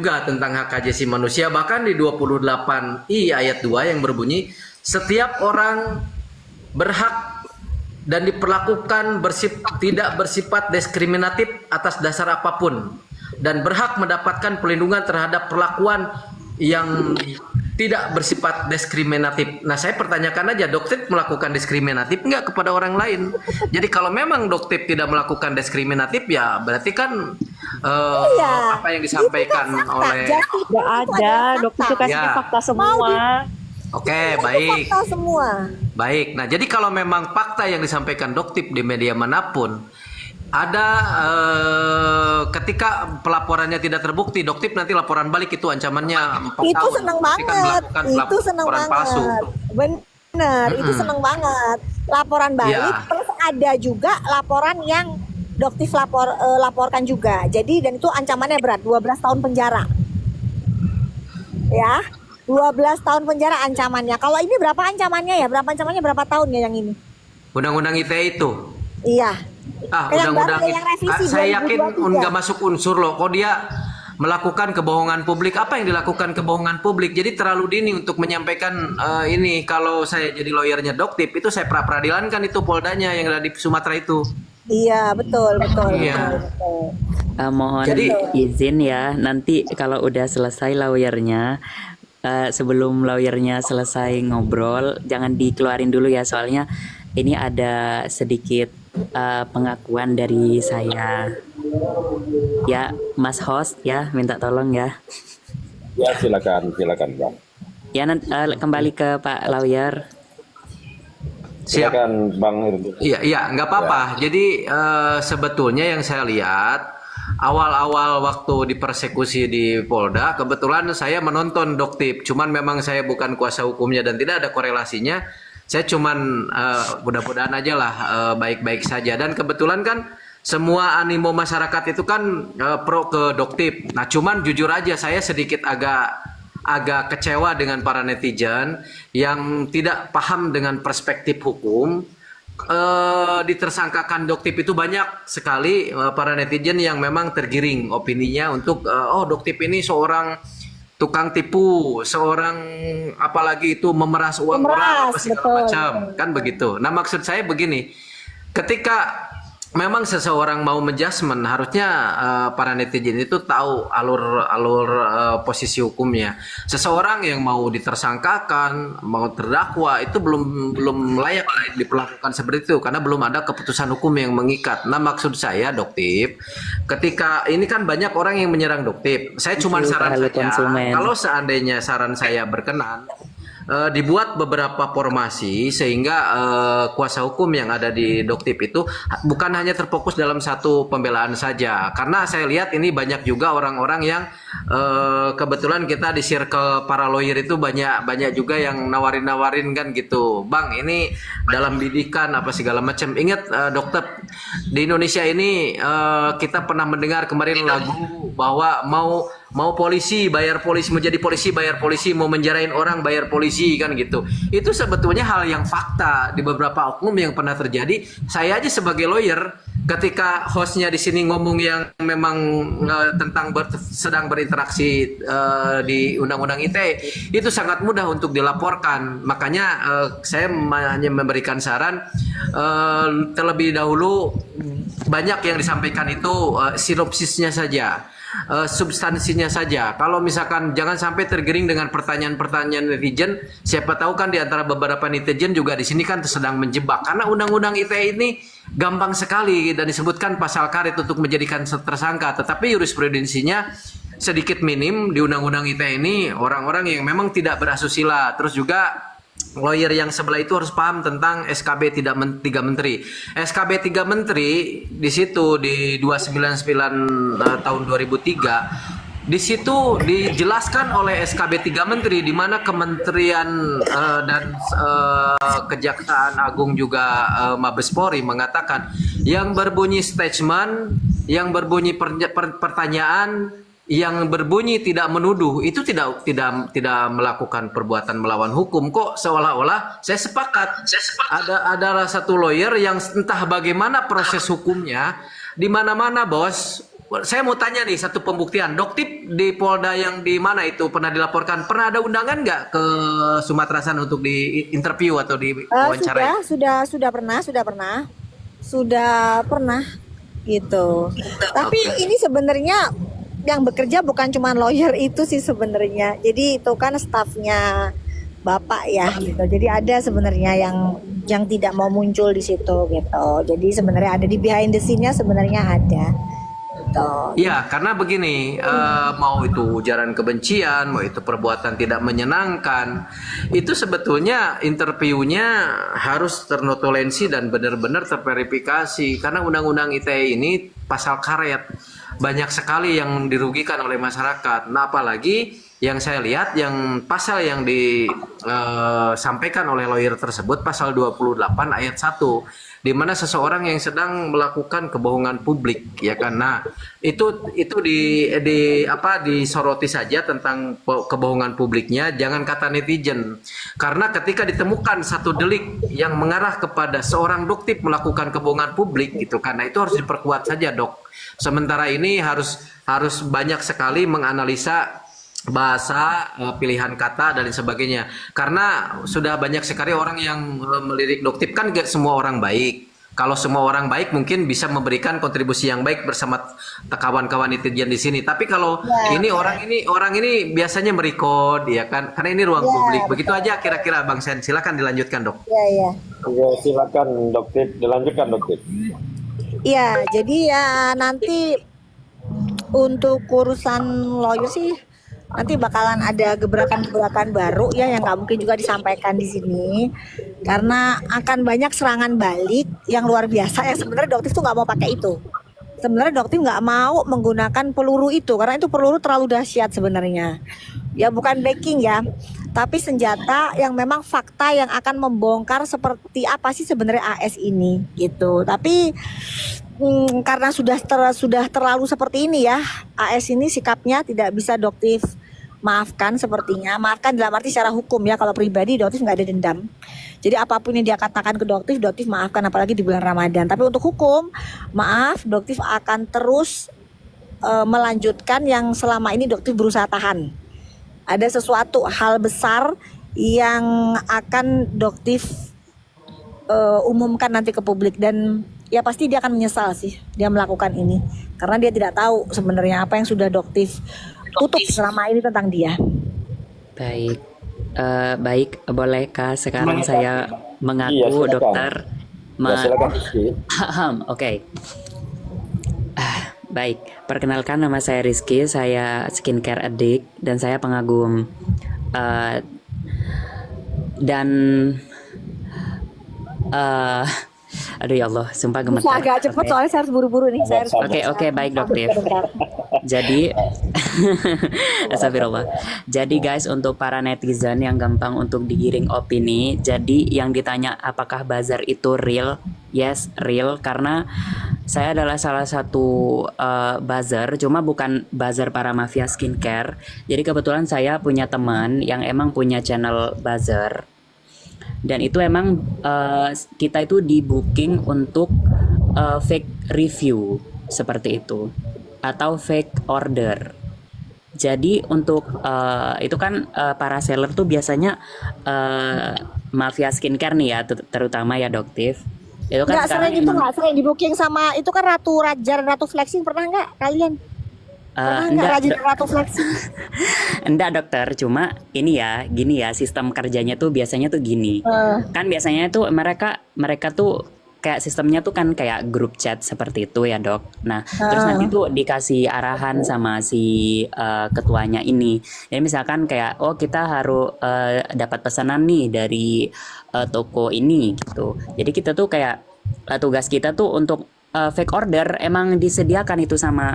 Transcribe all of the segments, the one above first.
juga tentang hak asasi manusia, bahkan di 28I ayat 2 yang berbunyi setiap orang berhak dan diperlakukan tidak bersifat diskriminatif atas dasar apapun dan berhak mendapatkan perlindungan terhadap perlakuan yang tidak bersifat diskriminatif. Nah, saya pertanyakan aja, Doktip melakukan diskriminatif nggak kepada orang lain? Jadi kalau memang Doktip tidak melakukan diskriminatif, ya berarti kan Iya, apa yang itu kan disampaikan fakta. oleh Jadi Nggak itu ada, adalah dokter itu fakta. kasih Ya. fakta semua. Oke, Itu baik. fakta semua. Baik. Nah, jadi kalau memang fakta yang disampaikan Doktip di media manapun ada ketika pelaporannya tidak terbukti, Doktip nanti laporan balik, itu ancamannya 4 Itu tahun. seneng Nanti kan banget. melakukan Itu seneng laporan palsu. banget. Bener, itu seneng banget. Laporan balik, Iya. terus ada juga laporan yang Doktif laporkan juga. Jadi dan itu ancamannya berat, 12 tahun penjara. Ya. 12 tahun penjara ancamannya. Kalau ini berapa ancamannya ya? Berapa ancamannya berapa tahun ya yang ini? Undang-undang ITE itu. Iya. Yang Undang-undang baru yang revisi saya yakin 2023. nggak masuk unsur loh. Kok dia melakukan kebohongan publik? Apa yang dilakukan kebohongan publik? Jadi terlalu dini untuk menyampaikan ini. Kalau saya jadi lawyernya Doktip, itu saya pra-peradilankan itu Poldanya yang ada di Sumatera itu. Iya, betul. Iya. Betul. Mohon Jadi- izin ya, nanti kalau udah selesai lawyernya, sebelum lawyernya selesai ngobrol, jangan dikeluarin dulu ya, soalnya ini ada sedikit pengakuan dari saya. Ya, Mas host ya, minta tolong ya. Ya, silakan Bang. Ya, nanti kembali ke Pak lawyer. Siap. Silakan Bang Irdi. Iya, nggak apa-apa. Jadi sebetulnya yang saya lihat awal-awal waktu dipersekusi di Polda, kebetulan saya menonton Doktip. Cuman memang saya bukan kuasa hukumnya dan tidak ada korelasinya. Saya cuman mudah-mudahan aja lah baik-baik saja. Dan kebetulan kan semua animo masyarakat itu kan pro ke Doktip. Nah, cuman jujur aja saya sedikit agak kecewa dengan para netizen yang tidak paham dengan perspektif hukum. Ditersangkakan Doktip itu banyak sekali para netizen yang memang tergiring opininya untuk Doktip ini seorang tukang tipu, seorang apalagi itu memeras uang orang apa segala betul. macam, kan begitu. Nah, maksud saya begini, ketika memang seseorang mau menjudgment, harusnya para netizen itu tahu alur posisi hukumnya. Seseorang yang mau ditersangkakan, mau terdakwa itu belum layak diperlakukan seperti itu karena belum ada keputusan hukum yang mengikat. Nah, maksud saya Doktip, ketika ini kan banyak orang yang menyerang Doktip. Saya cuma saran Halo, saja, konsumen. kalau seandainya saran saya berkenan, dibuat beberapa formasi sehingga kuasa hukum yang ada di Doktip itu bukan hanya terfokus dalam satu pembelaan saja, karena saya lihat ini banyak juga orang-orang yang kebetulan kita di circle para lawyer itu banyak juga yang nawarin kan gitu, Bang ini dalam bidikan apa segala macam. Ingat dokter, di Indonesia ini kita pernah mendengar kemarin lagu bahwa mau polisi bayar polisi, menjadi polisi bayar polisi, mau menjarain orang bayar polisi kan gitu. Itu sebetulnya hal yang fakta di beberapa oknum yang pernah terjadi. Saya aja sebagai lawyer, ketika hostnya di sini ngomong yang memang tentang sedang berinteraksi di Undang-Undang ITE, itu sangat mudah untuk dilaporkan. Makanya saya hanya memberikan saran terlebih dahulu banyak yang disampaikan itu sinopsisnya saja. Substansinya saja. Kalau misalkan jangan sampai tergiring dengan pertanyaan-pertanyaan netizen. Siapa tahu kan di antara beberapa netizen juga di sini kan sedang menjebak. Karena undang-undang ITE ini gampang sekali dan disebutkan pasal karet untuk menjadikan tersangka. Tetapi jurisprudensinya sedikit minim di undang-undang ITE ini, orang-orang yang memang tidak berasusila. Terus juga lawyer yang sebelah itu harus paham tentang SKB 3 Menteri. SKB 3 Menteri di situ di 299 tahun 2003. Di situ dijelaskan oleh SKB 3 Menteri di mana Kementerian dan Kejaksaan Agung juga Mabes Polri mengatakan yang berbunyi statement, yang berbunyi pertanyaan, yang berbunyi tidak menuduh itu tidak melakukan perbuatan melawan hukum. Kok seolah-olah saya sepakat. Ada satu lawyer yang entah bagaimana proses hukumnya di mana-mana bos saya mau tanya nih satu pembuktian. Doktip di Polda yang di mana itu pernah dilaporkan? Pernah ada undangan nggak ke Sumatera Sana untuk di interview atau di wawancarai? Sudah pernah gitu. Tapi ini sebenarnya yang bekerja bukan cuma lawyer itu sih sebenarnya. Jadi itu kan stafnya Bapak ya gitu. Jadi ada sebenarnya yang tidak mau muncul di situ gitu. Jadi sebenarnya ada di behind the scene-nya sebenarnya ada. Gitu. Ya, karena begini, mau itu ujaran kebencian, mau itu perbuatan tidak menyenangkan, itu sebetulnya interviewnya harus ternotulensi dan benar-benar terverifikasi. Karena Undang-Undang ITE ini pasal karet, banyak sekali yang dirugikan oleh masyarakat. Nah, apalagi yang saya lihat, yang pasal yang disampaikan oleh lawyer tersebut, pasal 28 ayat 1. Di mana seseorang yang sedang melakukan kebohongan publik, ya kan? Nah, itu disoroti saja tentang kebohongan publiknya, jangan kata netizen. Karena ketika ditemukan satu delik yang mengarah kepada seorang doktip melakukan kebohongan publik gitu, karena itu harus diperkuat saja, Dok. Sementara ini harus banyak sekali menganalisa bahasa, pilihan kata dan sebagainya. Karena sudah banyak sekali orang yang melirik doktip, kan gak semua orang baik. Kalau semua orang baik mungkin bisa memberikan kontribusi yang baik bersama kawan-kawan netizen di sini. Tapi kalau orang ini biasanya merekod ya kan, karena ini ruang publik. Begitu aja kira-kira Bang Sen. Silakan dilanjutkan, Dok. Iya. Ya, silakan dokter, dilanjutkan dokter. Iya, jadi ya nanti untuk urusan lawyer sih nanti bakalan ada gebrakan-gebrakan baru ya yang nggak mungkin juga disampaikan di sini karena akan banyak serangan balik yang luar biasa yang sebenarnya dokter tuh nggak mau pakai itu. Sebenarnya dokter nggak mau menggunakan peluru itu karena itu peluru terlalu dahsyat sebenarnya. Ya bukan backing ya, tapi senjata yang memang fakta yang akan membongkar seperti apa sih sebenarnya AS ini gitu. Tapi karena sudah terlalu seperti ini ya, AS ini sikapnya tidak bisa dokter maafkan sepertinya. Maafkan dalam arti secara hukum ya, kalau pribadi dokter nggak ada dendam. Jadi apapun yang dia katakan ke dokter maafkan, apalagi di bulan Ramadan. Tapi untuk hukum, maaf, dokter akan terus melanjutkan yang selama ini dokter berusaha tahan. Ada sesuatu hal besar yang akan dokter umumkan nanti ke publik dan ya pasti dia akan menyesal sih dia melakukan ini karena dia tidak tahu sebenarnya apa yang sudah dokter tutup selama ini tentang dia. Baik, baik, bolehkah sekarang saya mengaku Iya, silakan. dokter? Ya, silakan Rizky. Oke. Baik, perkenalkan nama saya Rizky, saya skincare addict dan saya pengagum dan aduh ya Allah, sumpah Bisa gemetar. agak cepet soalnya saya harus buru-buru nih. Saya harus Oke, baik dokter. Jadi, astagfirullah. Jadi guys, untuk para netizen yang gampang untuk digiring opini, jadi yang ditanya apakah buzzer itu real? Yes, real, karena saya adalah salah satu buzzer, cuma bukan buzzer para mafia skincare. Jadi kebetulan saya punya teman yang emang punya channel buzzer. Dan itu emang kita itu di booking untuk fake review seperti itu atau fake order. Jadi untuk itu kan para seller tuh biasanya mafia skincare nih ya, terutama ya Doktif. Itu kan nggak sering itu nggak sering di booking sama itu kan Ratu Rajar, Ratu Flexing, pernah nggak kalian? Pernah nggak Rajar Ratu Flexing? Enggak dokter, cuma ini ya, gini ya, sistem kerjanya tuh biasanya tuh gini. Kan biasanya tuh mereka tuh kayak sistemnya tuh kan kayak grup chat seperti itu ya dok. Nah terus nanti tuh dikasih arahan sama si ketuanya ini. Jadi misalkan kayak oh kita harus dapat pesanan nih dari toko ini gitu. Jadi kita tuh kayak tugas kita tuh untuk fake order emang disediakan itu sama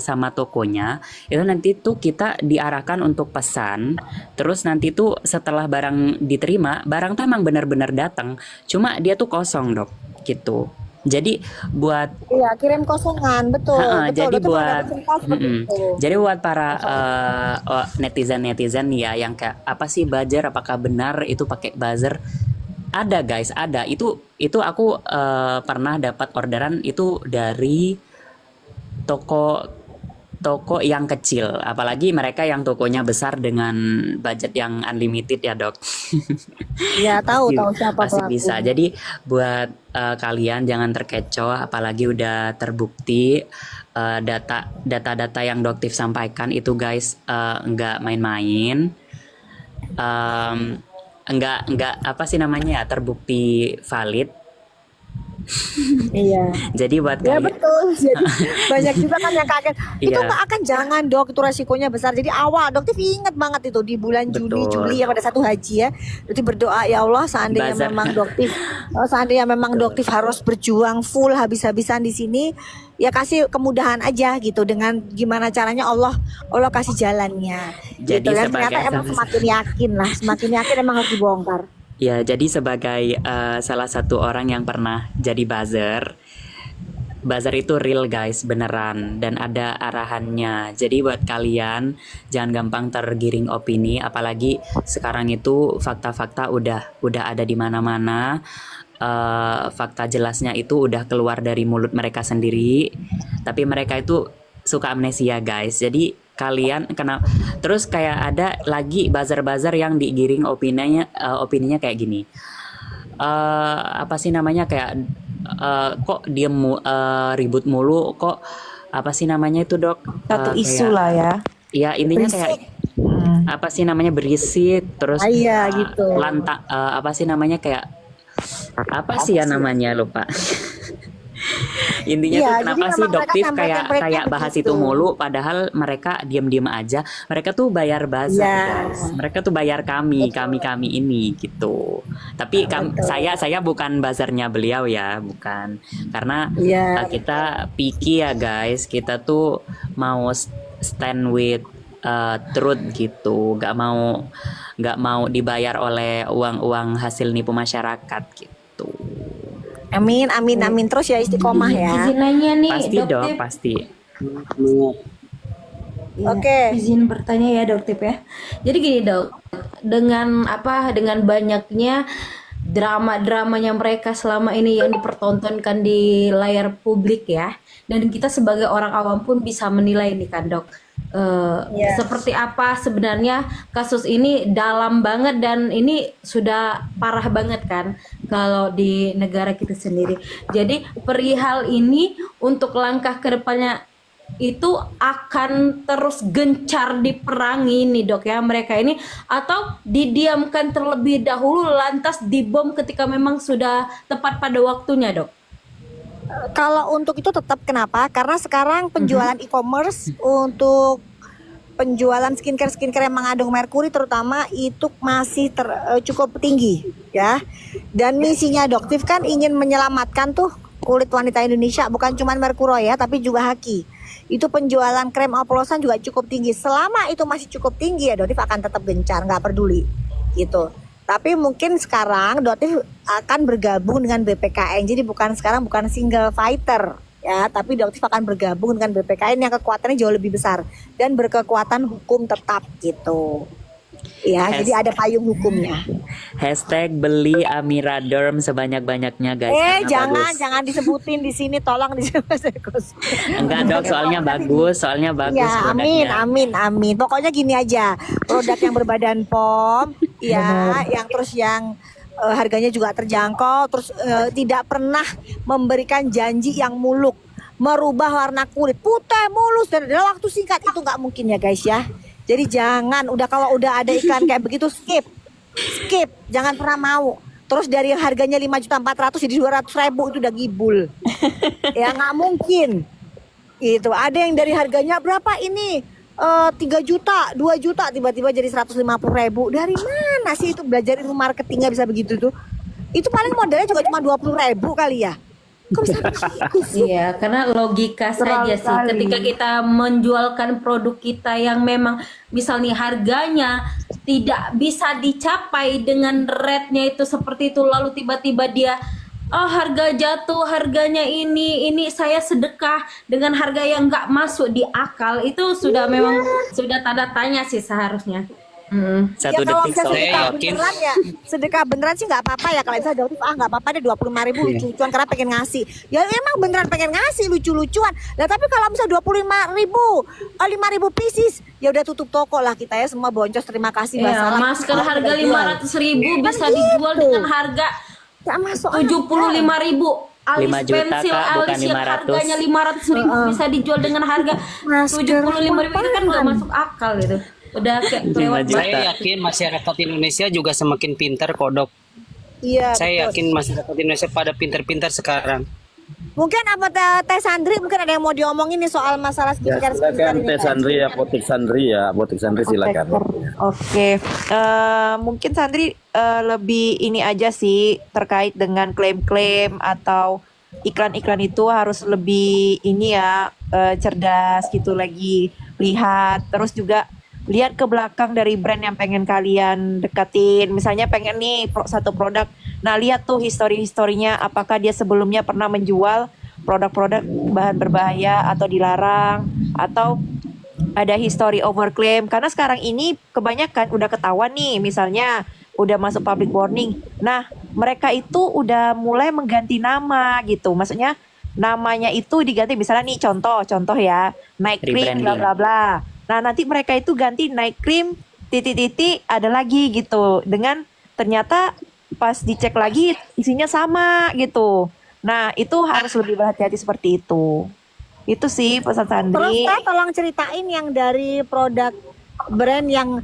sama tokonya. Itu nanti tuh kita diarahkan untuk pesan. Terus nanti tuh setelah barang diterima, barang tuh emang benar-benar datang. Cuma dia tuh kosong dok, gitu. Jadi buat kirim kosongan, betul. jadi betul, buat jadi buat para netizen ya yang kayak apa sih buzzer? Apakah benar itu pakai buzzer? Ada guys, ada. Itu aku pernah dapat orderan itu dari toko yang kecil, apalagi mereka yang tokonya besar dengan budget yang unlimited ya dok. Ya tahu Pasti tahu siapa pasti pelaku. bisa. Jadi buat kalian jangan terkecoh, apalagi udah terbukti data-data yang Doktif sampaikan itu guys, nggak main-main. Nggak apa sih namanya ya, terbukti valid. Iya. Jadi buat Ya kalian betul. Jadi banyak juga kan yang kaget. Itu Iya. nggak akan, jangan dok, itu resikonya besar. Jadi awal dokter ingat banget itu di bulan Juni Betul. Juli yang pada satu haji ya. Jadi berdoa ya Allah seandainya Bazar. memang dokter seandainya memang dokter harus berjuang full habis-habisan di sini, ya kasih kemudahan aja gitu, dengan gimana caranya Allah kasih jalannya. Jadi Gitu. Dan ternyata sebagai emang semakin yakin lah, semakin yakin emang harus dibongkar. Ya, jadi sebagai salah satu orang yang pernah jadi buzzer itu real guys, beneran, dan ada arahannya. Jadi buat kalian jangan gampang tergiring opini, apalagi sekarang itu fakta-fakta udah ada di mana-mana. Fakta jelasnya itu udah keluar dari mulut mereka sendiri, tapi mereka itu suka amnesia guys. Jadi kalian kena terus kayak ada lagi buzzer-buzzer yang digiring opininya kayak gini. Apa sih namanya, kayak kok ribut mulu, kok apa sih namanya itu dok, Satu isu kayak lah ya. ya intinya kayak apa sih namanya, berisik, terus Ah, iya, gitu. apa sih namanya, kayak apa sih ya namanya, lupa. Intinya Iya, tuh jadi kenapa sih memang mereka Doktif sampaikan kayak bahas begitu. itu mulu, padahal mereka diam-diam aja. Mereka tuh bayar buzzer Iya. guys. Mereka tuh bayar kami ini gitu. Tapi saya bukan buzzernya beliau ya, bukan. Karena Iya. kita picky ya guys. Kita tuh mau stand with truth gitu. Gak mau dibayar oleh uang hasil nipu masyarakat gitu. Amin, amin, amin terus ya, istiqomah ya. Izin nanya nih, Pasti Dok dong, Tip. pasti. Iya, Oke. izin bertanya ya Dok Tip ya. Jadi gini Dok, dengan banyaknya drama-dramanya mereka selama ini yang dipertontonkan di layar publik ya, dan kita sebagai orang awam pun bisa menilai nih kan Dok, Yes. seperti apa sebenarnya kasus ini dalam banget, dan ini sudah parah banget kan kalau di negara kita sendiri. Jadi perihal ini untuk langkah ke depannya itu akan terus gencar diperangi nih dok ya mereka ini, atau didiamkan terlebih dahulu lantas dibom ketika memang sudah tepat pada waktunya dok? Kalau untuk itu tetap, kenapa? Karena sekarang penjualan e-commerce untuk penjualan skincare yang mengandung merkuri terutama itu masih cukup tinggi ya. Dan misinya Doktif kan ingin menyelamatkan tuh kulit wanita Indonesia, bukan cuma merkuro ya, tapi juga haki. Itu penjualan krem oplosan juga cukup tinggi. Selama itu masih cukup tinggi ya Doktif akan tetap gencar, nggak peduli gitu. Tapi mungkin sekarang Doktif akan bergabung dengan BPKN. Jadi sekarang bukan single fighter ya, tapi Doktif akan bergabung dengan BPKN yang kekuatannya jauh lebih besar dan berkekuatan hukum tetap gitu. Ya, jadi ada payung hukumnya. Hashtag beli Amiraderm sebanyak-banyaknya guys. Karena bagus. Jangan disebutin di sini, tolong disebut. Enggak dok, soalnya bagus Ya, amin, produknya. amin. Pokoknya gini aja, produk yang berbadan POM, ya, yang terus yang harganya juga terjangkau, terus tidak pernah memberikan janji yang muluk, merubah warna kulit putih mulus dan dalam waktu singkat, itu nggak mungkin ya guys ya. Jadi jangan, kalau udah ada iklan kayak begitu skip, jangan pernah mau. Terus dari harganya 5.400.000 jadi 200.000 itu udah gibul. Ya nggak mungkin. Gitu. Ada yang dari harganya berapa ini? 3 juta, 2 juta tiba-tiba jadi 150.000. Dari mana sih itu belajar ilmu marketingnya bisa begitu tuh? Itu paling modalnya juga cuma 20.000 kali ya. Kok bisa begitu sih? Iya, karena logika saja sih. Ketika kita menjualkan produk kita yang memang misalnya harganya tidak bisa dicapai dengan rate-nya itu seperti itu, lalu tiba-tiba dia harga jatuh, harganya ini saya sedekah dengan harga yang nggak masuk di akal, itu sudah memang sudah tanda tanya sih seharusnya. Satu Ya kalau detik misalnya sold Saya sedekah out. yakin. beneran ya, sedekah beneran sih nggak apa-apa ya. Kalau misalnya Doktif nggak apa-apa deh 25.000 lucu-lucuan karena pengen ngasih. Ya emang beneran pengen ngasih lucu-lucuan. Nah tapi kalau misalnya 25.000, 5.000 pieces, ya udah tutup toko lah kita ya semua boncos. Terima kasih Mbak Iya, Salah. masker Kita harga udah jual. 500.000 bisa Kan dijual gitu. dengan harga Nggak masuk 75.000. Alis 5 juta, pensil, Kak, bukan alis yang 500. harganya 500.000 bisa dijual dengan harga Masker 75.000, itu kan nggak apaan? masuk akal gitu. Udah kayak 5 kelewat juta. banget. Saya yakin masyarakat Indonesia juga semakin pintar kok, Dok. Iya. Saya betul. yakin masyarakat Indonesia pada pintar-pintar sekarang. Mungkin apa Teh Sandri mungkin ada yang mau diomongin nih soal masalah Ya skincare silakan ini, Teh Teh. Sandri ya, Apotek Sandri silakan. Oke, mungkin Sandri lebih ini aja sih terkait dengan klaim-klaim atau iklan-iklan itu harus lebih ini ya cerdas gitu lagi lihat, terus juga lihat ke belakang dari brand yang pengen kalian deketin. Misalnya pengen nih satu produk, nah lihat tuh historinya apakah dia sebelumnya pernah menjual produk-produk bahan berbahaya atau dilarang atau ada history overclaim, karena sekarang ini kebanyakan udah ketahuan nih, misalnya udah masuk public warning. Nah, mereka itu udah mulai mengganti nama gitu. Maksudnya namanya itu diganti, misalnya nih contoh ya, Night Cream bla Rebranding. bla bla. Nah, nanti mereka itu ganti Night Cream titik-titik ada lagi gitu. Dengan ternyata pas dicek lagi isinya sama gitu. Nah, itu harus lebih berhati-hati seperti itu. Itu sih pesan Terus Sandri. Teh tolong ceritain yang dari produk brand yang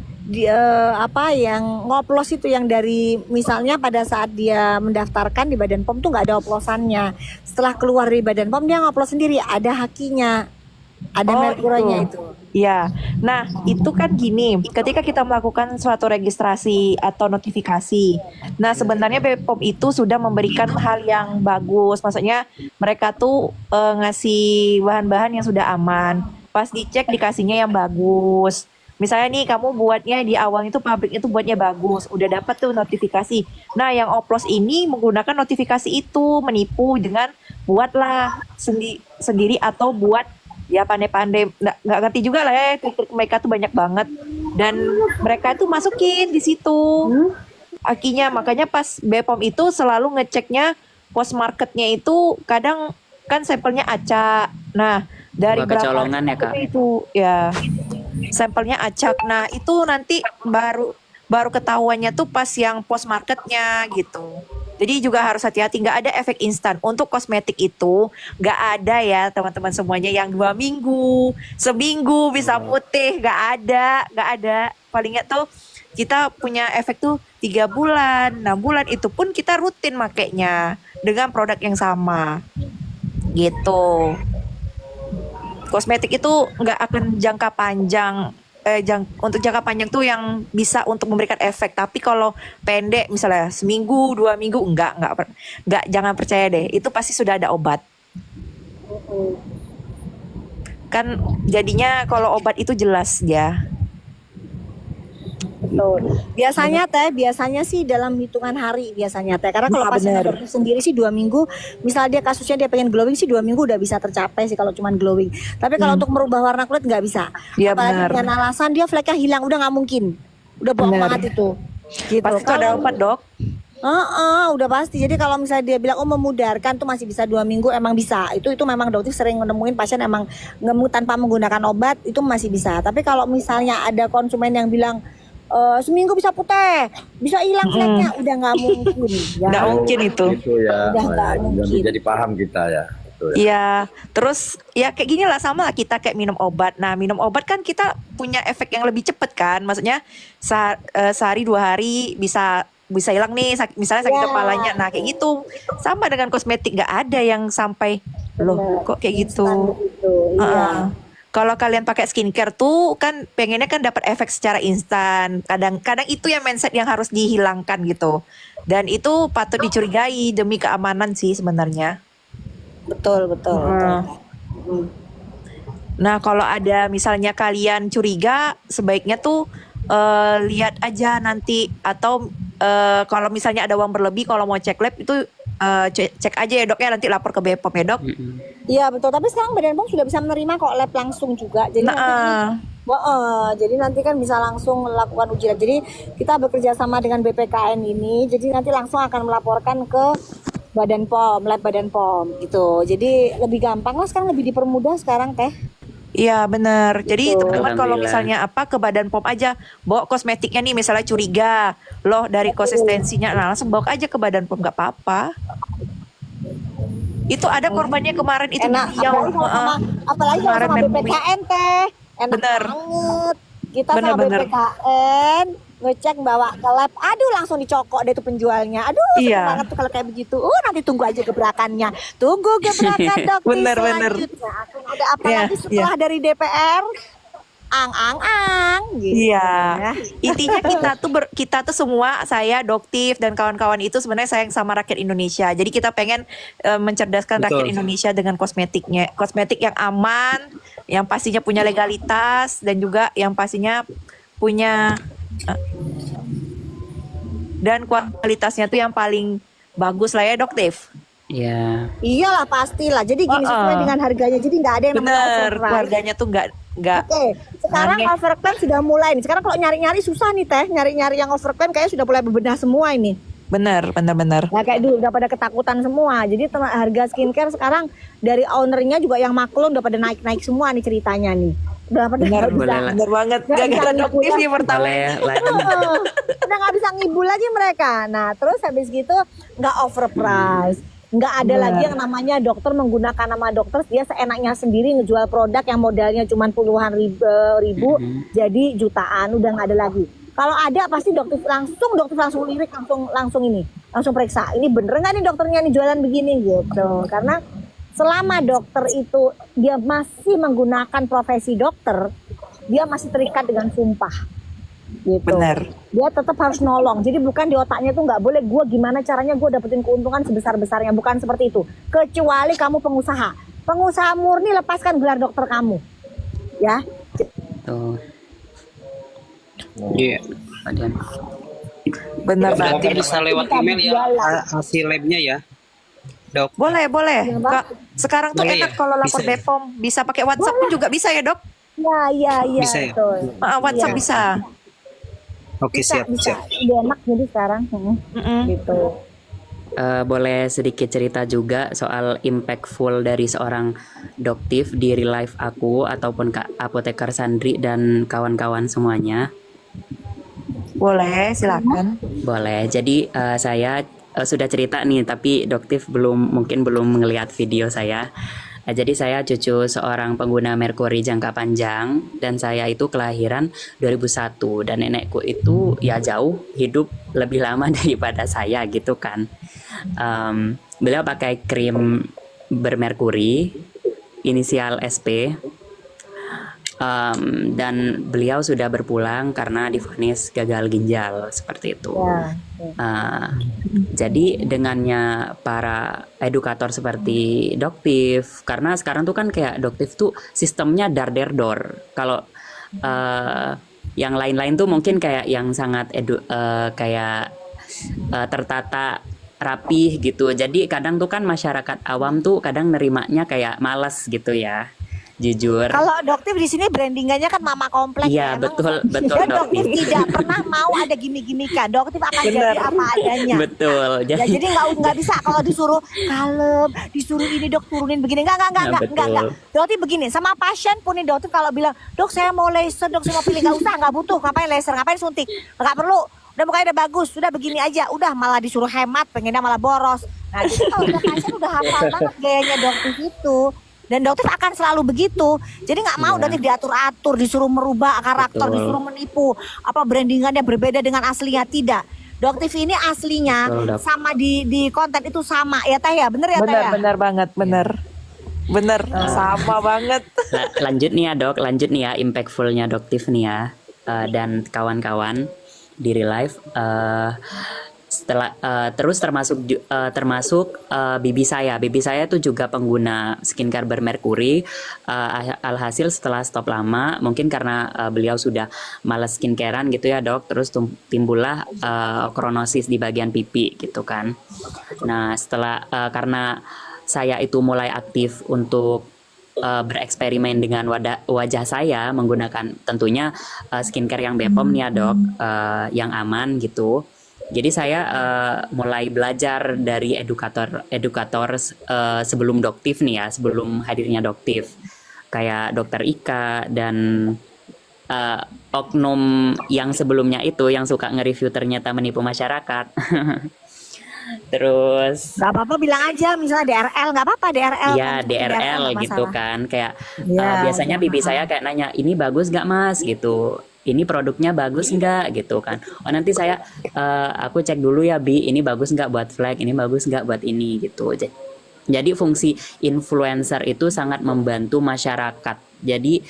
yang ngoplos itu, yang dari misalnya pada saat dia mendaftarkan di Badan POM tuh nggak ada oplosannya. Setelah keluar dari Badan POM dia ngoplos sendiri, ada hakinya, ada merkuranya itu. Iya, nah itu kan gini, ketika kita melakukan suatu registrasi atau notifikasi, nah sebenarnya BPOM itu sudah memberikan hal yang bagus, maksudnya mereka tuh ngasih bahan-bahan yang sudah aman, pas dicek dikasihnya yang bagus. Misalnya nih kamu buatnya di awal itu pabrik itu buatnya bagus, udah dapat tuh notifikasi. Nah yang oplos ini menggunakan notifikasi itu menipu dengan buatlah sendiri atau buat ya pandai-pandai, nggak ngerti juga lah ya, trik-trik mereka tuh banyak banget dan mereka tuh masukin di situ akinya. Makanya pas BPOM itu selalu ngeceknya post marketnya itu kadang kan sampelnya acak. Nah dari Bukan berapa kecolongan ya, Kak? itu ya sampelnya acak. Nah itu nanti baru ketahuannya tuh pas yang post marketnya gitu. Jadi juga harus hati-hati, nggak ada efek instan. Untuk kosmetik itu nggak ada ya teman-teman semuanya yang 2 minggu, seminggu bisa putih, nggak ada. Paling nggak tuh kita punya efek tuh 3 bulan, 6 bulan, itu pun kita rutin makainya dengan produk yang sama gitu. Kosmetik itu nggak akan jangka panjang. Untuk jangka panjang tuh yang bisa untuk memberikan efek, tapi kalau pendek misalnya seminggu 2 minggu enggak, jangan percaya deh, itu pasti sudah ada obat kan. Jadinya kalau obat itu jelas ya. Betul. Biasanya sih dalam hitungan hari biasanya Teh. Karena kalau Nah, pasien benar. dokter sendiri sih 2 minggu. Misalnya dia kasusnya dia pengen glowing sih 2 minggu udah bisa tercapai sih kalau cuman glowing. Tapi kalau untuk merubah warna kulit nggak bisa. Iya, Apalagi benar. dengan alasan dia fleknya hilang, udah nggak mungkin. Udah bohong Benar. banget itu. Gitu. Pasti itu ada obat dok. Udah pasti. Jadi kalau misalnya dia bilang memudarkan tuh masih bisa 2 minggu, emang bisa. Itu memang dokter sering menemuin pasien emang tanpa menggunakan obat itu masih bisa. Tapi kalau misalnya ada konsumen yang bilang seminggu bisa putih, bisa hilang fleknya, udah nggak mungkin. Ya. Nggak mungkin itu. Itu ya, Udah nggak mungkin. jadi paham kita ya. Itu ya. Iya, terus ya kayak gini lah, sama lah kita kayak minum obat. Nah minum obat kan kita punya efek yang lebih cepet kan, maksudnya sehari 2 hari bisa hilang nih, misalnya sakit Ya. kepalanya. Nah kayak gitu, sama dengan kosmetik, nggak ada yang sampai loh kok kayak gitu. Gitu, iya. Kalau kalian pakai skincare tuh kan pengennya kan dapat efek secara instan. Kadang-kadang itu yang mindset yang harus dihilangkan gitu. Dan itu patut dicurigai demi keamanan sih sebenarnya. Betul. Nah, kalau ada misalnya kalian curiga, sebaiknya tuh lihat aja nanti, atau kalau misalnya ada uang berlebih, kalau mau cek lab itu cek aja ya dok ya, nanti lapor ke BPOM ya dok. Iya betul. Tapi sekarang Badan POM sudah bisa menerima kok lab langsung juga. Jadi nanti Jadi nanti kan bisa langsung melakukan uji lab. Jadi kita bekerja sama dengan BPKN ini. Jadi nanti langsung akan melaporkan ke Badan POM, lab Badan POM gitu. Jadi lebih gampang lah sekarang, lebih dipermudah sekarang teh. Iya benar. Jadi Betul. teman-teman kalau Alhamdulillah. misalnya apa ke Badan POM aja, bawa kosmetiknya nih misalnya curiga loh dari konsistensinya, nah langsung bawa aja ke Badan POM nggak apa-apa. Itu ada korbannya kemarin itu Enak, di Riau. apalagi kalau Kemarin sama memang BPKN teh. Enak Bener. banget. Kita sama Bener-bener. BPKN ngecek bawa ke lab, aduh langsung dicokok deh tuh penjualnya. Aduh, seneng Iya. banget tuh kalau kayak begitu. Nanti tunggu aja gebrakannya. Tunggu gebrakan dokter Bener-bener. selanjutnya. Akan ada apa Iya, lagi setelah dari DPR? Ang gitu. Iya. Ya. Intinya kita tuh semua, saya, Doktif dan kawan-kawan itu sebenarnya sayang sama rakyat Indonesia. Jadi kita pengen mencerdaskan rakyat Betul. Indonesia dengan kosmetiknya, kosmetik yang aman, yang pastinya punya legalitas dan juga yang pastinya punya dan kualitasnya tuh yang paling bagus lah ya, Doktif. Ya, Iyalah pastilah. Jadi gini sesuai dengan harganya. Jadi nggak ada yang namanya Bener, overprice. harganya tuh nggak Oke, sekarang aneh. overclaim sudah mulai nih. Sekarang kalau nyari-nyari susah nih teh, nyari-nyari yang overclaim kayaknya sudah mulai bebenah semua ini. bener. Nah kayak dulu udah pada ketakutan semua. Jadi harga skincare sekarang dari ownernya juga yang maklum udah pada naik-naik semua nih ceritanya nih. Udah pada Bener, nggak bisa. boleh lah. bener banget. Nggak bisa Gara-gara Doktif nih pertama. boleh lagi. Udah nggak bisa ngibul lagi mereka. Nah terus habis gitu nggak overprice. Nggak ada Bener. lagi yang namanya dokter menggunakan nama dokter, dia seenaknya sendiri ngejual produk yang modalnya cuma puluhan ribu jadi jutaan, udah nggak ada lagi. Kalau ada pasti dokter langsung lirik, langsung periksa ini bener nggak nih dokternya nih jualan begini gitu. Karena selama dokter itu dia masih menggunakan profesi dokter, dia masih terikat dengan sumpah gitu. Bener. Dia tetap harus nolong. Jadi bukan di otaknya tuh nggak boleh gue gimana caranya gue dapetin keuntungan sebesar-besarnya, bukan seperti itu. Kecuali kamu pengusaha murni, lepaskan gelar dokter kamu. Ya. Tuh, Iya. Badan. Bener Berarti banget. bisa lewat email ya hasil labnya ya, Dok. Boleh. Iya, Mbak. Kak, sekarang tuh Boleh enak ya? kalau lapor Bisa ya? BPOM. Bisa pakai WhatsApp pun juga bisa ya, Dok? Iya, Bisa ya? betul. WhatsApp Iya. bisa. Oke, Bisa. siap. Udah enak jadi sekarang. Mm-mm. Gitu. Boleh sedikit cerita juga soal impactful dari seorang Doktif di real life aku ataupun Kak Apoteker Sandri dan kawan-kawan semuanya. Boleh, silakan. Boleh. Jadi saya sudah cerita nih, tapi Doktif mungkin belum melihat video saya. Jadi saya cucu seorang pengguna Merkuri jangka panjang dan saya itu kelahiran 2001 dan nenekku itu ya jauh hidup lebih lama daripada saya gitu kan. Beliau pakai krim bermerkuri inisial SP. Dan beliau sudah berpulang karena divonis gagal ginjal seperti itu. Ya. Jadi dengannya para edukator seperti Doktif, karena sekarang tuh kan kayak Doktif tuh sistemnya dar der dor. Kalau yang lain-lain tuh mungkin kayak yang sangat tertata rapih gitu. Jadi kadang tuh kan masyarakat awam tuh kadang nerimanya kayak malas gitu ya. Jujur. Kalau Doktif di sini brandingannya kan mama kompleks. Iya, ya. betul Dan Doktif Doktif. tidak pernah mau ada gimmick-gimmickan. Doktif akan jadi apa adanya. Betul. Ya, jadi nggak bisa kalau disuruh kalem, disuruh ini dok turunin begini, enggak. betul. Dokter begini sama pasien pun nih dokter kalau bilang dok saya mau laser, dok saya mau pilih, nggak butuh, ngapain laser, ngapain suntik, nggak perlu, udah mukanya udah bagus, udah begini aja, udah malah disuruh hemat, pengennya malah boros. Nah jadi kalau udah pasien udah hafal banget gayanya dokter itu. Dan dokter akan selalu begitu. Jadi nggak mau dokter diatur-atur, disuruh merubah karakter, Betul. disuruh menipu, apa brandingannya berbeda dengan aslinya, tidak. Dokter ini aslinya Betul, Dok. sama di konten itu sama ya teh ya, bener ya teh ya. Bener banget, bener. Sama banget. Lanjut nih ya Dok, lanjut nih ya impactfulnya Doktif nih ya, dan kawan-kawan di real life. Setelah terus termasuk bibi saya tuh juga pengguna skincare bermerkuri. Alhasil setelah stop lama mungkin karena beliau sudah malas skincarean gitu ya Dok, terus timbullah kronosis di bagian pipi gitu kan. Nah setelah karena saya itu mulai aktif untuk bereksperimen dengan wajah saya menggunakan tentunya skincare yang Bepom nih ya dok, yang aman gitu. Jadi saya mulai belajar dari edukator sebelum Doktif nih ya, sebelum hadirnya Doktif, kayak Dokter Ika dan oknum yang sebelumnya itu yang suka nge-review ternyata menipu masyarakat. Terus Gak apa-apa bilang aja misalnya DRL, nggak apa-apa DRL. ya kan, DRL nggak gitu masalah. kan, kayak Ya, biasanya bibi saya kayak nanya, ini bagus gak mas gitu, ini produknya bagus nggak gitu kan. Oh nanti saya aku cek dulu ya bi, ini bagus nggak buat flag, ini bagus nggak buat ini gitu. Jadi fungsi influencer itu sangat membantu masyarakat. Jadi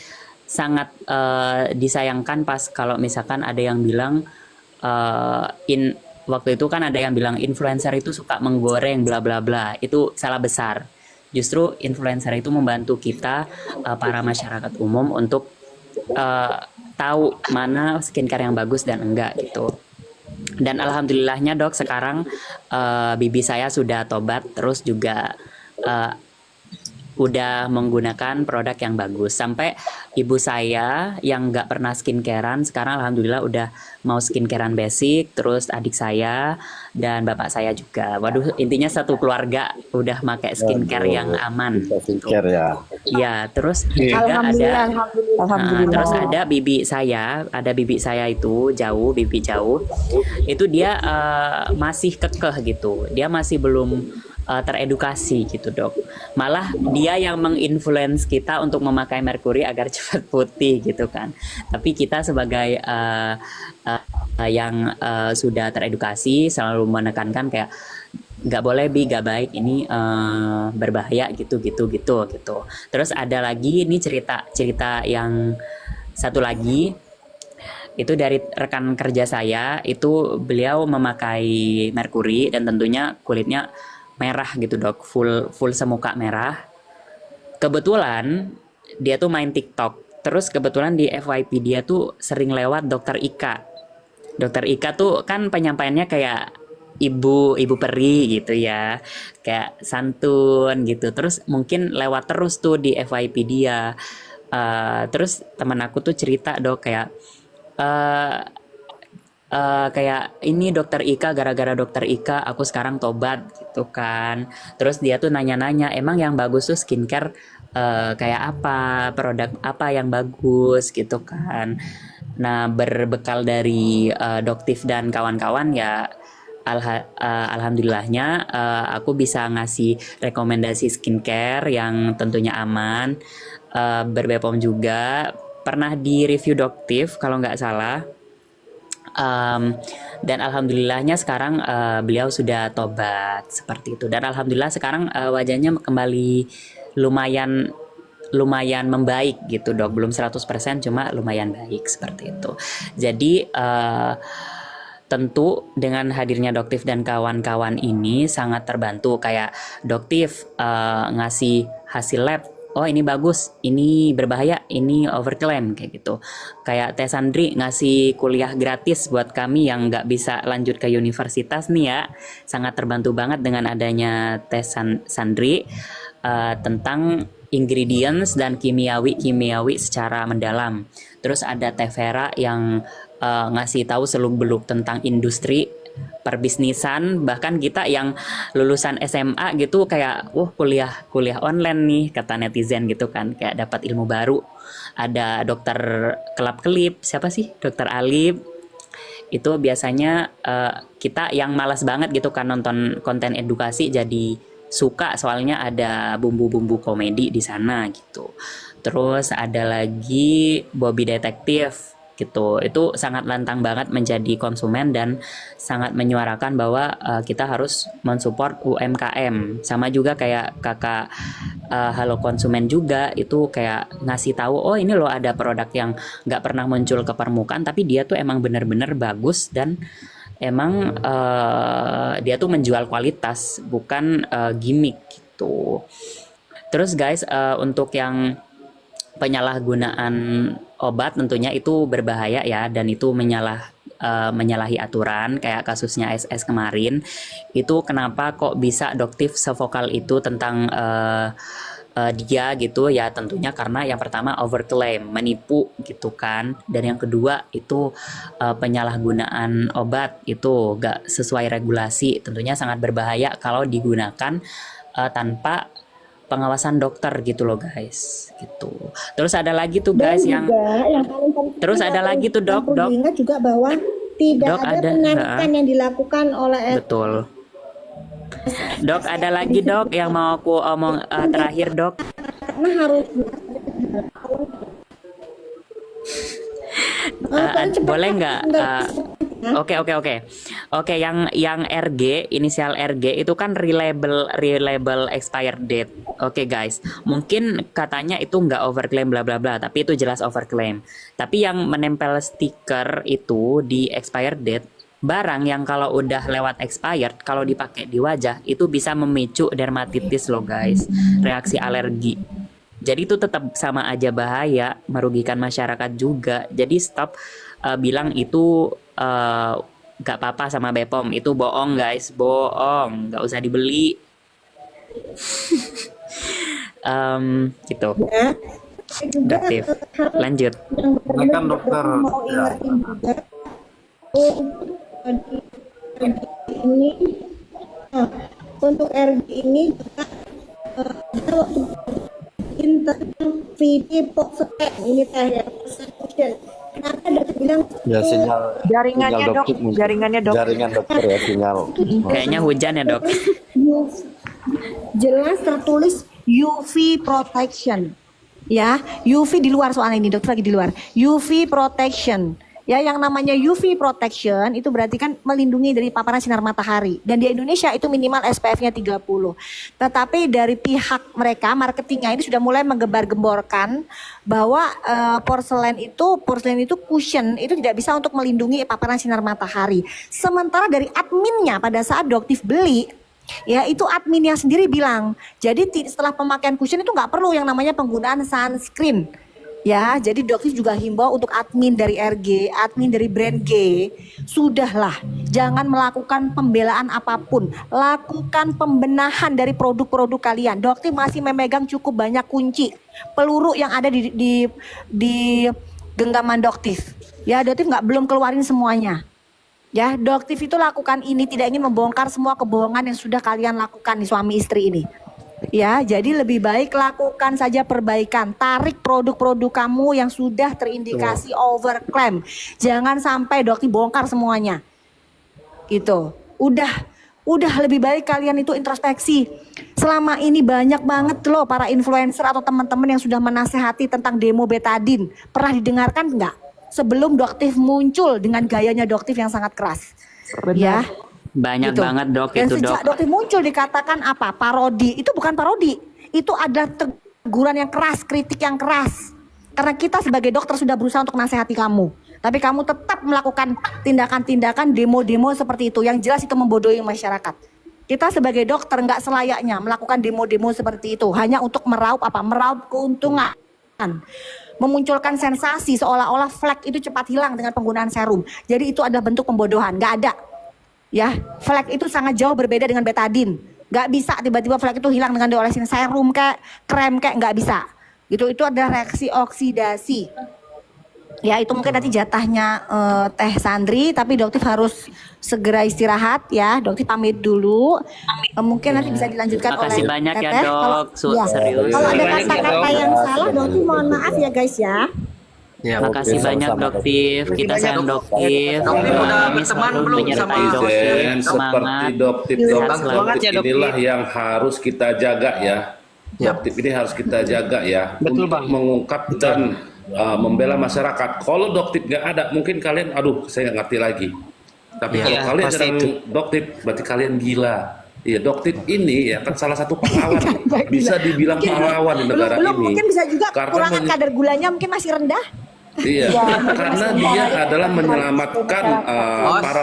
sangat disayangkan pas kalau misalkan ada yang bilang waktu itu kan ada yang bilang influencer itu suka menggoreng bla bla bla. Itu salah besar. Justru influencer itu membantu kita para masyarakat umum untuk tahu mana skincare yang bagus dan enggak gitu. Dan alhamdulillahnya dok sekarang bibi saya sudah tobat, terus juga udah menggunakan produk yang bagus. Sampai ibu saya yang nggak pernah skincarean sekarang alhamdulillah udah mau skincarean basic. Terus adik saya dan bapak saya juga. Waduh, intinya satu keluarga udah pakai skincare yang aman. Skincare ya. Iya, terus juga Alhamdulillah, ada alhamdulillah. terus ada bibi saya itu bibi jauh. Itu dia masih kekeh gitu. Dia masih belum teredukasi gitu dok. Malah dia yang menginfluence kita untuk memakai merkuri agar cepat putih gitu kan. Tapi kita sebagai yang sudah teredukasi selalu menekankan kayak nggak boleh bi, nggak baik, ini berbahaya gitu. Terus ada lagi ini cerita yang satu lagi, itu dari rekan kerja saya, itu beliau memakai merkuri dan tentunya kulitnya merah gitu dok, full semuka merah. Kebetulan dia tuh main TikTok, terus kebetulan di FYP dia tuh sering lewat Dokter Ika. Dokter Ika tuh kan penyampaiannya kayak ibu peri gitu ya, kayak santun gitu. Terus mungkin lewat terus tuh di FYP dia. Terus teman aku tuh cerita dok kayak kayak ini Dokter Ika, gara-gara Dokter Ika aku sekarang tobat gitu kan. Terus dia tuh nanya-nanya, emang yang bagus tuh skincare kayak apa, produk apa yang bagus gitu kan. Nah berbekal dari Doktif dan kawan-kawan ya alhamdulillahnya aku bisa ngasih rekomendasi skincare yang tentunya aman, berbepom juga, pernah di review Doktif kalau nggak salah. Dan alhamdulillahnya sekarang beliau sudah tobat seperti itu, dan alhamdulillah sekarang wajahnya kembali lumayan membaik gitu dok, belum 100% cuma lumayan baik seperti itu. Jadi tentu dengan hadirnya Doktif dan kawan-kawan ini sangat terbantu. Kayak Doktif ngasih hasil lab, oh ini bagus, ini berbahaya, ini overclaim kayak gitu. Kayak Teh Sandri ngasih kuliah gratis buat kami yang nggak bisa lanjut ke universitas nih ya. Sangat terbantu banget dengan adanya Teh Sandri tentang ingredients dan kimiawi secara mendalam. Terus ada Teh Vera yang ngasih tahu seluk-beluk tentang industri perbisnisan. Bahkan kita yang lulusan SMA gitu kayak kuliah online nih kata netizen gitu kan, kayak dapat ilmu baru. Ada dokter kelap-kelip, siapa sih, dokter Alip, itu biasanya kita yang malas banget gitu kan nonton konten edukasi jadi suka, soalnya ada bumbu-bumbu komedi di sana gitu. Terus ada lagi Bobby Detektif gitu, itu sangat lantang banget menjadi konsumen dan sangat menyuarakan bahwa kita harus mensupport UMKM. Sama juga kayak kakak Halo Konsumen juga, itu kayak ngasih tahu, oh ini loh ada produk yang nggak pernah muncul ke permukaan tapi dia tuh emang bener-bener bagus dan emang dia tuh menjual kualitas bukan gimmick gitu. Terus guys, untuk yang penyalahgunaan obat tentunya itu berbahaya ya, dan itu menyalahi aturan kayak kasusnya SS kemarin. Itu kenapa kok bisa Doktif sevokal itu tentang dia gitu ya, tentunya karena yang pertama overclaim, menipu gitu kan, dan yang kedua itu penyalahgunaan obat itu gak sesuai regulasi, tentunya sangat berbahaya kalau digunakan tanpa pengawasan dokter gitu loh guys gitu. Terus ada lagi tuh guys yang paling penting terus ada lagi tuh yang dok perlu diingat juga bahwa tidak Dok, ada ada, penarikan yang dilakukan oleh betul. Dok, ada lagi dok yang mau aku omong terakhir dok. karena harus Boleh nggak? Oke. Oke, yang RG, inisial RG itu kan reliable expired date. Oke guys, mungkin katanya itu nggak overclaim bla bla bla, tapi itu jelas overclaim. Tapi yang menempel stiker itu di expired date, barang yang kalau udah lewat expired, kalau dipakai di wajah itu bisa memicu dermatitis loh guys, reaksi alergi. Jadi itu tetap sama aja bahaya, merugikan masyarakat juga. Jadi stop bilang itu gak apa-apa sama Bepom, itu bohong guys, bohong, gak usah dibeli. Gitu. Doktif, lanjut. Ini kan dokter. mau Ya. ingetin juga ini untuk RG ini juga kita waktu tentang VP Poxoten ini teh ya persecution. Kenapa dokter bilang Ya sinyal Jaringannya sinyal dok, dokter mungkin. jaringannya dok. Jaringan dokter ya sinyal. Kayaknya hujan ya dok. jelas tertulis UV protection ya, UV di luar soalnya ini dokter lagi di luar, UV protection ya. Yang namanya UV protection itu berarti kan melindungi dari paparan sinar matahari, dan di Indonesia itu minimal SPF-nya 30. Tetapi dari pihak mereka marketingnya ini sudah mulai menggembar-gemborkan bahwa porselen itu cushion itu tidak bisa untuk melindungi paparan sinar matahari. Sementara dari adminnya pada saat Doktif beli, ya itu adminnya sendiri bilang, jadi setelah pemakaian cushion itu nggak perlu yang namanya penggunaan sunscreen. Ya, jadi Doktif juga himbau untuk admin dari RG, admin dari brand G, sudahlah, jangan melakukan pembelaan apapun, lakukan pembenahan dari produk-produk kalian. Doktif masih memegang cukup banyak kunci peluru yang ada di genggaman Doktif. Ya, Doktif belum keluarin semuanya. Ya, Doktif itu lakukan ini tidak ingin membongkar semua kebohongan yang sudah kalian lakukan nih suami istri ini. Ya, jadi lebih baik lakukan saja perbaikan. Tarik produk-produk kamu yang sudah terindikasi overclaim. Jangan sampai Doktif bongkar semuanya. Gitu. Udah lebih baik kalian itu introspeksi. Selama ini banyak banget loh para influencer atau teman-teman yang sudah menasehati tentang demo betadine. Pernah didengarkan enggak? Sebelum Doktif muncul dengan gayanya Doktif yang sangat keras. Ya. Banyak Gitu. banget dok Dan itu sejak dok. Doktif muncul dikatakan apa? Parodi. Itu bukan parodi. Itu adalah teguran yang keras, kritik yang keras. Karena kita sebagai dokter sudah berusaha untuk nasihati kamu. Tapi kamu tetap melakukan tindakan-tindakan demo-demo seperti itu. Yang jelas itu membodohi masyarakat. Kita sebagai dokter nggak selayaknya melakukan demo-demo seperti itu. Hanya untuk meraup apa? Meraup keuntungan. Memunculkan sensasi seolah-olah flek itu cepat hilang dengan penggunaan serum. Jadi itu adalah bentuk pembodohan. Nggak ada. Ya, flek itu sangat jauh berbeda dengan betadine. Gak bisa tiba-tiba flek itu hilang dengan diolesin serum kayak krem kayak, nggak bisa. Gitu, itu adalah reaksi oksidasi. Ya, itu mungkin nanti jatahnya Teh Sandri, tapi Doktif harus segera istirahat ya. Doktif pamit dulu. Mungkin nanti bisa dilanjutkan Makasih oleh banyak ya, Teteh. Dok. Ya. Serius. Kalau ada Banyak ya, kata-kata Dok. yang salah, Doktif mohon maaf ya guys ya. Ya, Makasih Oke, banyak sama-sama, Doktif. Kita sayang Doktif. Doktif udah Kami berteman selalu belum menyertai sama Doktif. Dan seperti Semangat. Doktif Sehat selalu. Semangat ya, Doktif. inilah yang harus kita jaga ya. Ya. Doktif ini harus kita jaga ya. Betul, untuk Bang. mengungkap dan membela masyarakat. Kalau Doktif nggak ada, mungkin kalian, aduh, saya nggak ngerti lagi. Tapi Ya, kalau ya, kalian pasti sedang itu. Doktif, berarti kalian gila. Iya, Doktif ini ya kan salah satu pahlawan. Bisa dibilang pahlawan di negara belum ini. mungkin bisa juga Karena kekurangan kadar gulanya mungkin masih rendah. Iya, karena dia adalah menyelamatkan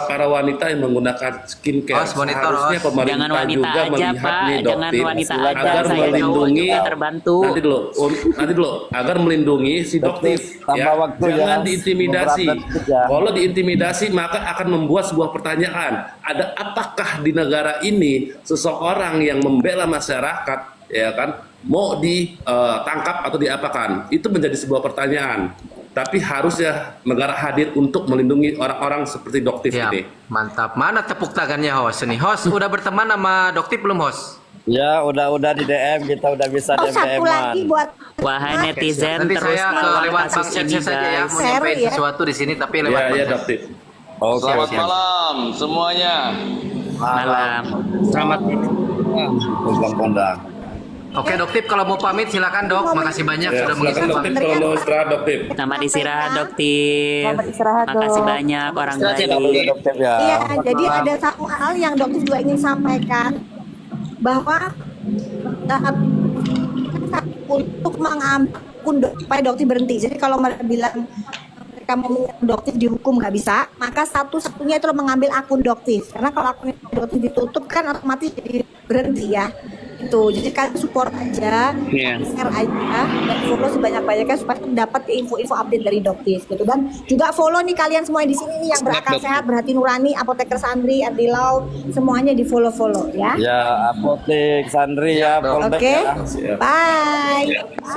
para wanita yang menggunakan skincare. Os, monitor, Seharusnya Os. pemerintah Jangan wanita juga aja, melihat Pak. nih, Jangan Doktif, wanita aja. agar Saya melindungi cowok juga terbantu. nanti dulu, agar melindungi si Doktif. tambah Ya, waktu ya. jangan diintimidasi. Beberapa detik ya. Kalau diintimidasi maka akan membuat sebuah pertanyaan. Ada apakah di negara ini seseorang yang membela masyarakat, ya kan, mau ditangkap atau diapakan, itu menjadi sebuah pertanyaan. Tapi harusnya negara hadir untuk melindungi orang-orang seperti Doktif Siap, ini. mantap. Mana tepuk tangannya host nih? Host udah berteman sama Doktif belum host? Ya, udah di DM, kita udah bisa Oh, satu lagi DM-an. buat Wahai netizen Nanti terus saya kawal lewat kasus Bang ini Cece saja ya, guys. mau nyampein Share ya. sesuatu di sini tapi lewat Ya, Bang ya Cece. Doktif. Oke. Selamat malam semuanya. Malam. Selamat Kondang-kondang. Oke Doktif, kalau mau pamit silakan Dok. Makasih banyak Ya, sudah silakan mengisi Doktif waktu. kalau mau istirahat Doktif. Selamat istirahat Doktif. Selamat istirahat, Makasih Dok. banyak orang Istirahat ya, Dok. baik. Dokter ya. Iya, jadi ada satu hal yang dokter juga ingin sampaikan bahwa untuk mengambil supaya dokter berhenti. Jadi kalau mereka bilang mereka mau dokter dihukum nggak bisa, maka satu-satunya itu mengambil akun dokter. Karena kalau akun dokter ditutup kan otomatis jadi berhenti ya. Itu jadi kalian support aja, Iya. share aja, dan follow sebanyak-banyaknya supaya dapat info-info update dari dokter gitu. Dan juga follow nih kalian semua di sini nih yang berakal sehat, berhati nurani, apoteker Sandri, Ardilau, semuanya di follow ya. Ya, Apotek Sandri ya, Poltek Oke, ya. Siap. bye.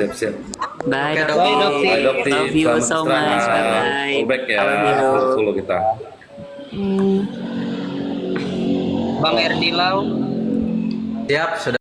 Siap. Bye Oke, Doktif. Doktif. Bye Doktif. Love you Selamat so much. istirahat. Bye-bye. Callback ya. I love you. Follow kita. Bang Erdilau. Siap, sudah.